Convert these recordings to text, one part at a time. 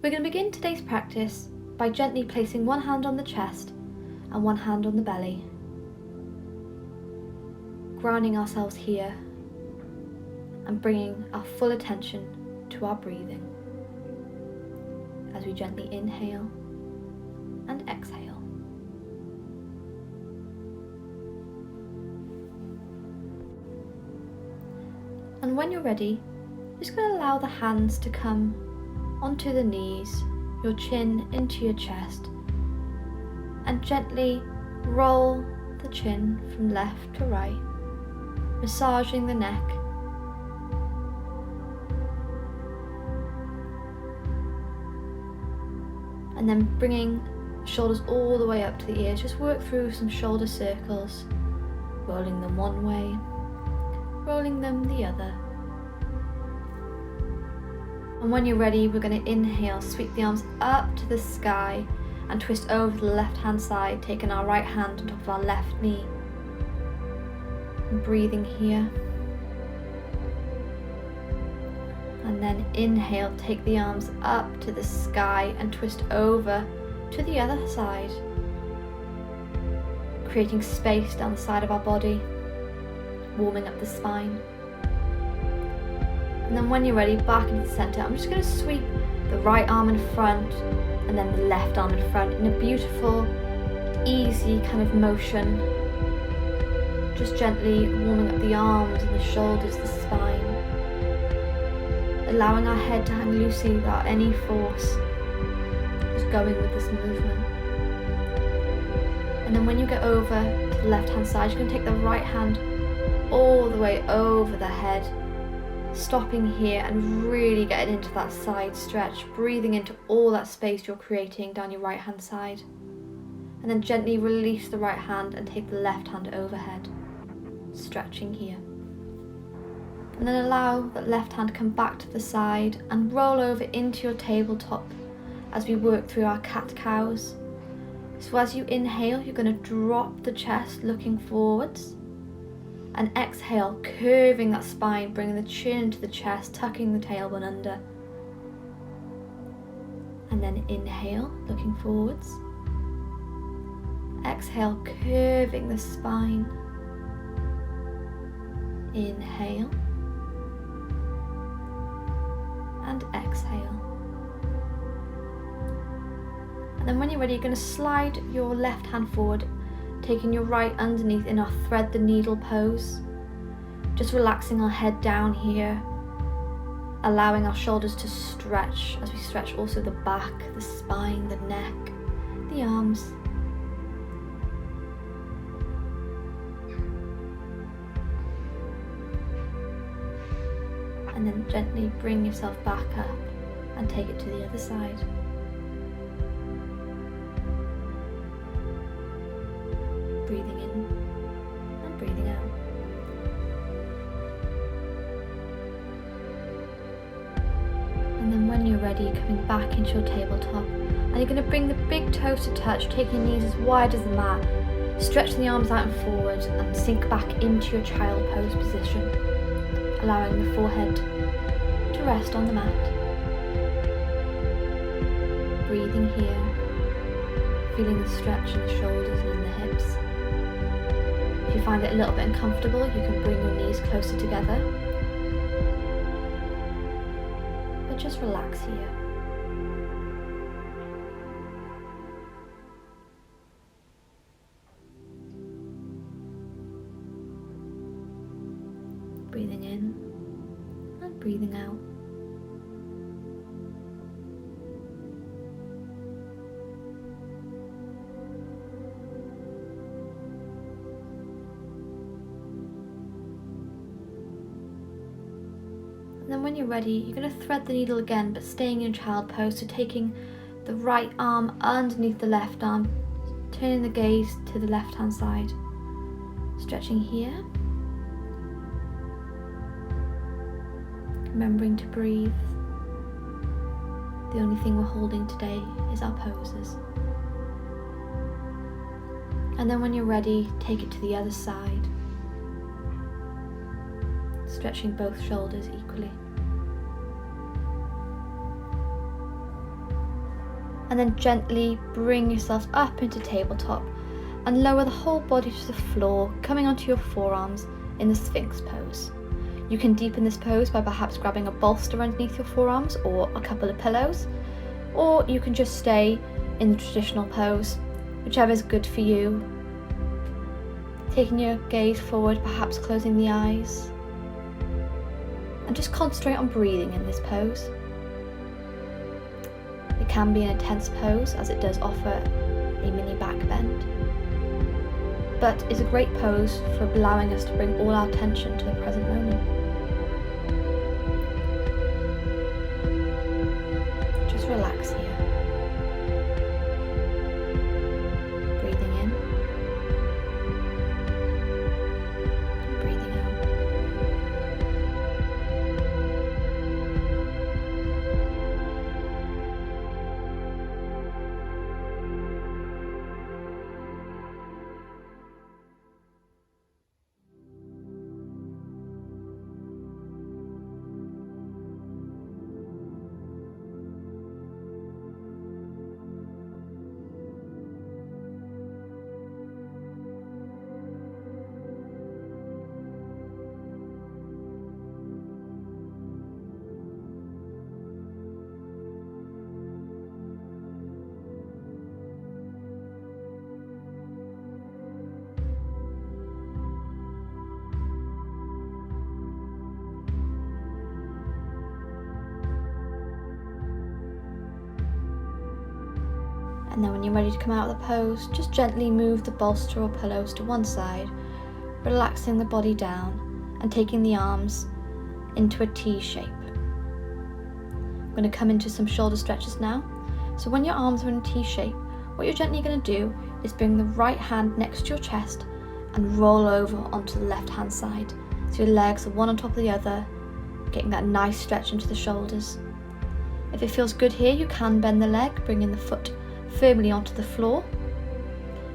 We're going to begin today's practice by gently placing one hand on the chest and one hand on the belly, grounding ourselves here and bringing our full attention to our breathing as we gently inhale and exhale. And when you're ready, just going to allow the hands to come onto the knees, your chin into your chest, and gently roll the chin from left to right, massaging the neck. And then bringing shoulders all the way up to the ears. Just work through some shoulder circles, rolling them one way, rolling them the other. And when you're ready, we're going to inhale, sweep the arms up to the sky and twist over to the left hand side, taking our right hand on top of our left knee. And breathing here. And then inhale, take the arms up to the sky and twist over to the other side, creating space down the side of our body, warming up the spine. And then when you're ready, back into the center. I'm just going to sweep the right arm in front and then the left arm in front in a beautiful, easy kind of motion. Just gently warming up the arms and the shoulders, the spine. Allowing our head to hang loosely without any force. Just going with this movement. And then when you get over to the left hand side, you're going to take the right hand all the way over the head, stopping here and really getting into that side stretch, breathing into all that space you're creating down your right hand side. And then gently release the right hand and take the left hand overhead, stretching here. And then allow that left hand come back to the side and roll over into your tabletop as we work through our cat-cows. So as you inhale, you're going to drop the chest looking forwards. And exhale, curving that spine, bringing the chin into the chest, tucking the tailbone under. And then inhale, looking forwards. Exhale, curving the spine. Inhale. And exhale. And then when you're ready, you're going to slide your left hand forward, taking your right underneath in our thread the needle pose. Just relaxing our head down here, allowing our shoulders to stretch as we stretch also the back, the spine, the neck, the arms. And then gently bring yourself back up and take it to the other side. Breathing in and breathing out. And then when you're ready, coming back into your tabletop, and you're going to bring the big toes to touch, taking your knees as wide as the mat, stretching the arms out and forward, and sink back into your child pose position, allowing the forehead to rest on the mat. Breathing here, feeling the stretch in the shoulders and in the hips. If you find it a little bit uncomfortable, you can bring your knees closer together. But just relax here. Breathing in and breathing out. And then when you're ready, you're going to thread the needle again, but staying in child pose. So taking the right arm underneath the left arm, turning the gaze to the left hand side, stretching here. Remembering to breathe. The only thing we're holding today is our poses. And then when you're ready, take it to the other side, stretching both shoulders equally. and then gently bring yourself up into tabletop and lower the whole body to the floor, coming onto your forearms in the Sphinx pose. You can deepen this pose by perhaps grabbing a bolster underneath your forearms or a couple of pillows, or you can just stay in the traditional pose, whichever is good for you. Taking your gaze forward, perhaps closing the eyes, and just concentrate on breathing in this pose. It can be an intense pose as it does offer a mini back bend, but is a great pose for allowing us to bring all our attention to the present moment. Just relax here. Breathing in, breathing out. And then when you're ready to come out of the pose, just gently move the bolster or pillows to one side, relaxing the body down and taking the arms into a T shape. I'm going to come into some shoulder stretches now. So when your arms are in a T shape, what you're gently going to do is bring the right hand next to your chest and roll over onto the left hand side. So your legs are one on top of the other, getting that nice stretch into the shoulders. If it feels good here, you can bend the leg, bringing the foot firmly onto the floor.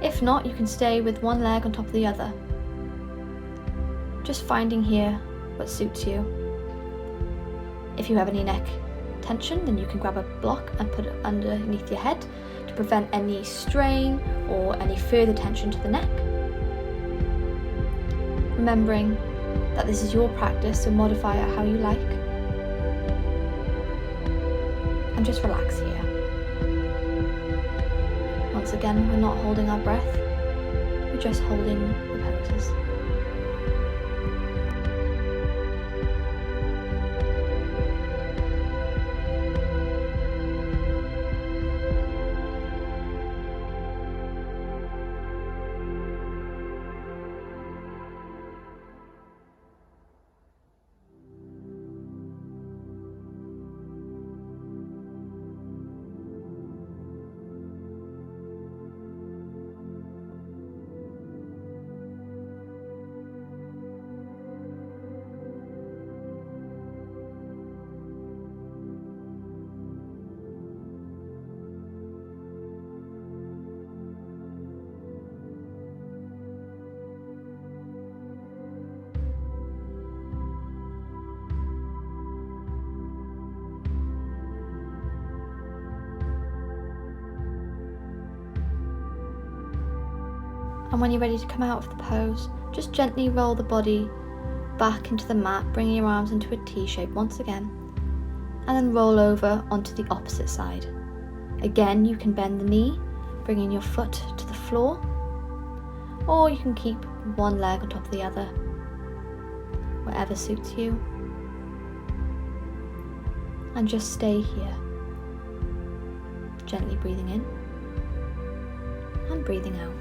If not, you can stay with one leg on top of the other. Just finding here what suits you. If you have any neck tension, then you can grab a block and put it underneath your head to prevent any strain or any further tension to the neck. Remembering that this is your practice, so modify it how you like. And just relax here. Once again, we're not holding our breath, we're just holding the poses. And when you're ready to come out of the pose, just gently roll the body back into the mat, bringing your arms into a T shape once again, and then roll over onto the opposite side. Again, you can bend the knee, bringing your foot to the floor, or you can keep one leg on top of the other, whatever suits you. And just stay here, gently breathing in and breathing out.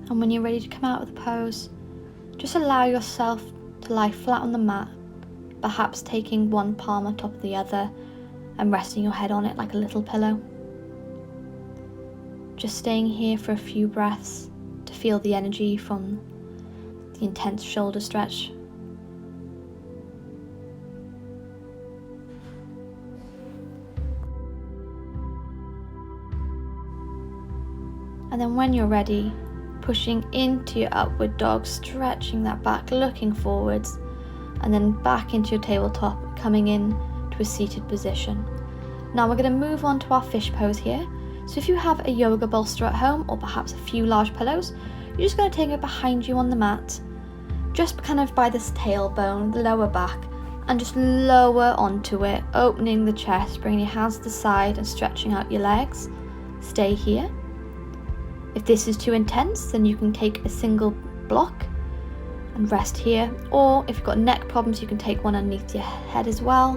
And when you're ready to come out of the pose, just allow yourself to lie flat on the mat, perhaps taking one palm on top of the other and resting your head on it like a little pillow. Just staying here for a few breaths to feel the energy from the intense shoulder stretch. And then when you're ready, pushing into your upward dog, stretching that back, looking forwards, and then back into your tabletop, coming in to a seated position. Now we're going to move on to our fish pose here. So if you have a yoga bolster at home, or perhaps a few large pillows, you're just going to take it behind you on the mat, just kind of by this tailbone, the lower back, and just lower onto it, opening the chest, bringing your hands to the side and stretching out your legs. Stay here. If this is too intense, then you can take a single block and rest here, or if you've got neck problems, you can take one underneath your head as well.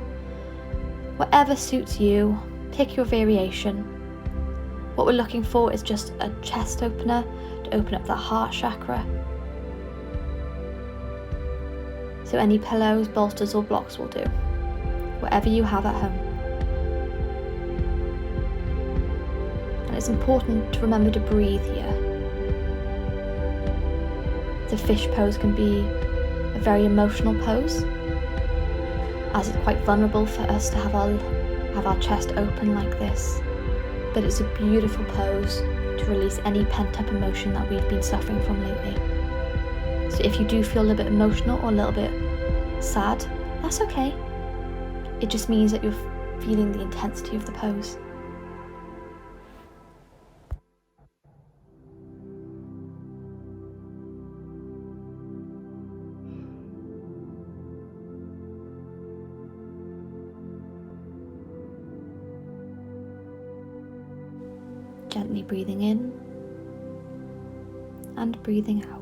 Whatever suits you, pick your variation. What we're looking for is just a chest opener to open up that heart chakra. So any pillows, bolsters or blocks will do, whatever you have at home. And it's important to remember to breathe here. The fish pose can be a very emotional pose, as it's quite vulnerable for us to have our chest open like this. But it's a beautiful pose to release any pent-up emotion that we've been suffering from lately. So if you do feel a little bit emotional or a little bit sad, that's okay. It just means that you're feeling the intensity of the pose. Gently breathing in and breathing out.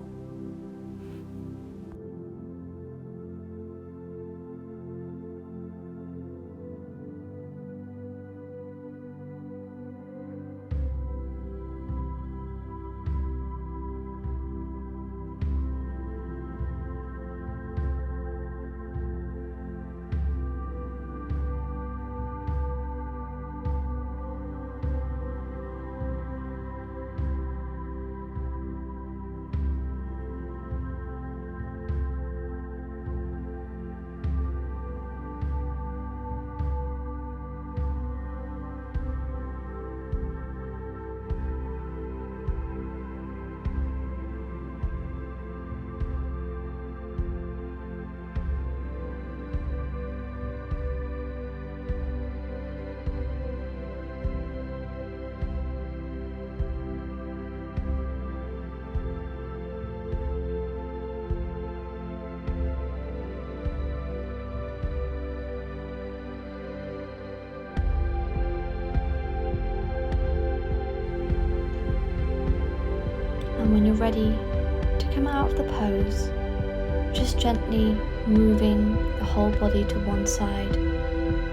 And when you're ready to come out of the pose, just gently moving the whole body to one side,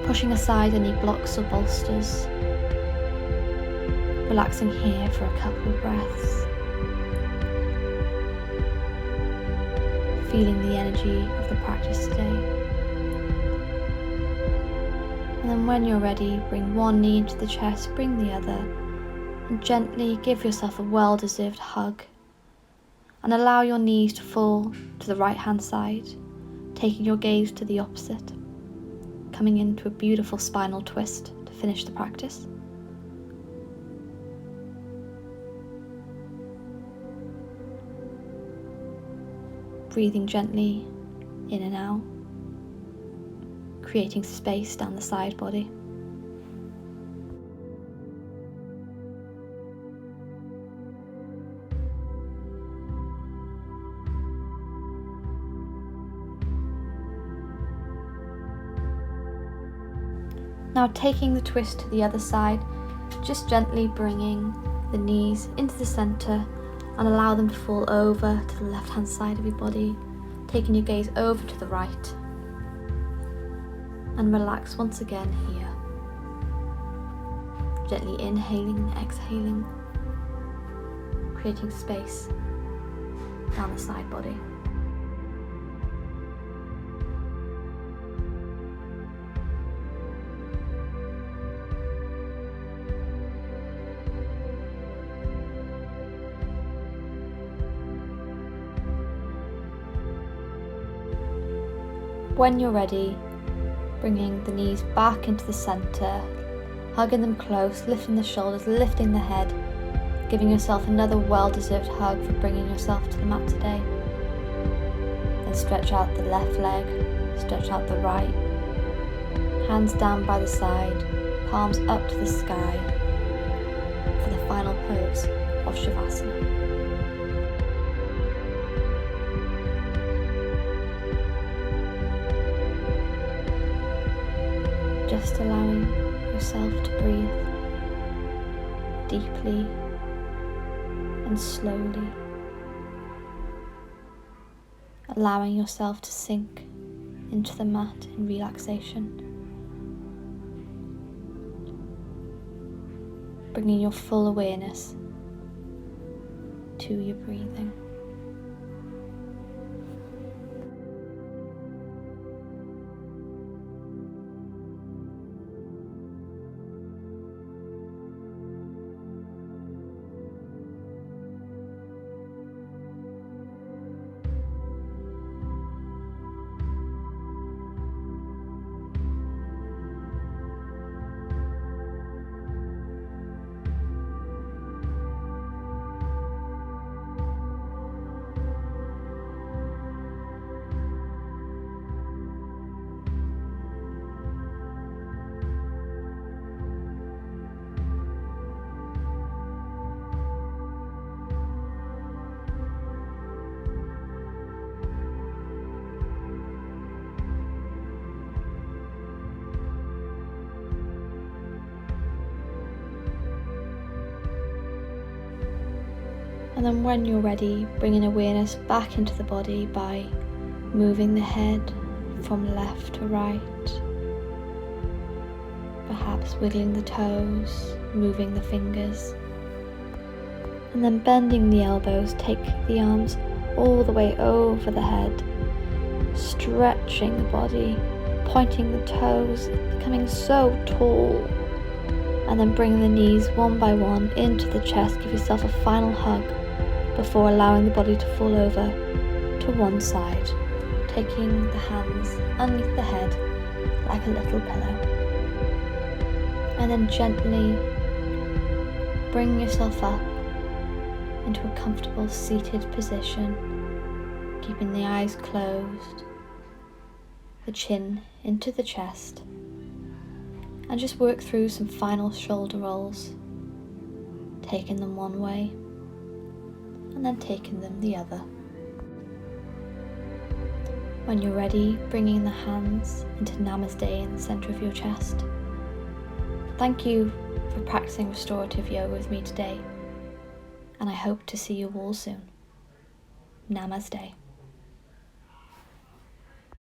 pushing aside any blocks or bolsters, relaxing here for a couple of breaths, feeling the energy of the practice today. And then when you're ready, bring one knee into the chest, bring the other, and gently give yourself a well-deserved hug, and allow your knees to fall to the right hand side, taking your gaze to the opposite, coming into a beautiful spinal twist to finish the practice. Breathing gently in and out, creating space down the side body. Now taking the twist to the other side, just gently bringing the knees into the center and allow them to fall over to the left hand side of your body, taking your gaze over to the right, and relax once again here. Gently inhaling and exhaling, creating space down the side body. When you're ready, bringing the knees back into the centre, hugging them close, lifting the shoulders, lifting the head, giving yourself another well-deserved hug for bringing yourself to the mat today. Then stretch out the left leg, stretch out the right, hands down by the side, palms up to the sky for the final pose of Shavasana. Just allowing yourself to breathe deeply and slowly, allowing yourself to sink into the mat in relaxation, bringing your full awareness to your breathing. And then when you're ready, bringing awareness back into the body by moving the head from left to right, perhaps wiggling the toes, moving the fingers, and then bending the elbows. Take the arms all the way over the head, stretching the body, pointing the toes, becoming so tall, and then bring the knees one by one into the chest. Give yourself a final hug before allowing the body to fall over to one side, taking the hands underneath the head like a little pillow. And then gently bring yourself up into a comfortable seated position, keeping the eyes closed, the chin into the chest, and just work through some final shoulder rolls, taking them one way and then taking them the other. When you're ready, bringing the hands into Namaste in the center of your chest. Thank you for practicing restorative yoga with me today, and I hope to see you all soon. Namaste.